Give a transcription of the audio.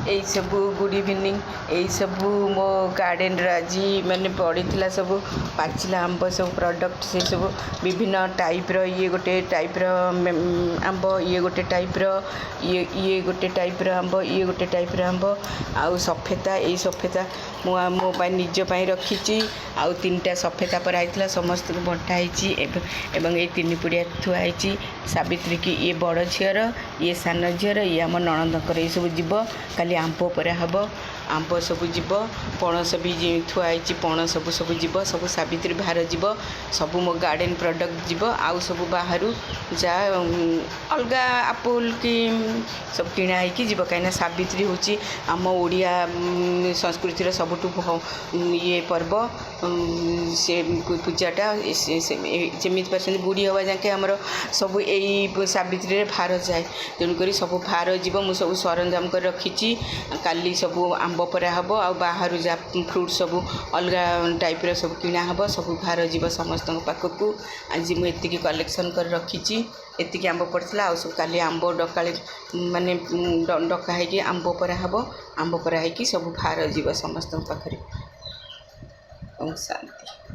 यही सब good evening यही सब मो गार्डन आज मैंने पड़ी सब पाचिला आंब सब प्रोडक्ट से सब विभिन्न टाइप्र ये गोटे टाइप्र आंब ये गोटे टाइप्र ये गोटे टाइप्र आंब ये गोटे टाइप्र आंब आउ सफेदा यही सफेदा मो निज रखी आउ 3टा सफेदा पर आईला समस्त को बंटाई एवं ये 3 पुड़िया थुआई सावित्री की ये बड़ झीर ये सान झीर ये आम नणंदकर ये सब जीव खाली आंब पर हम आंब सब जीव पणस भी थुआई पणस सब जीव सब सावित्री बाहर जीव सब मो गार्डन प्रोडक्ट जीव आउ सब बाहर जा अलग आपुल कि सब किणा हो कहीं सावित्री हूँ आम ओडिया संस्कृतिर सबुठ ये पर्व से पूजाटा जमी परसेंट बुढ़ी हवा जाके आमर सब यही सावित्री भार जाए तेणुक सब भार जीव मुझे सब सरंजाम कर रखी काली सब आंब पर हम आ बाहर जा फ्रूट सब अलग टाइप्र सब किणा हम सब भार जीव समस्त पाखक आज मुझे कलेक्शन कर रखी एतिकी आंब पड़ता आ सब काली आंब डका माने डका है आंब पर हम आंब पर सब भार जीव समस्त पाखे शांति।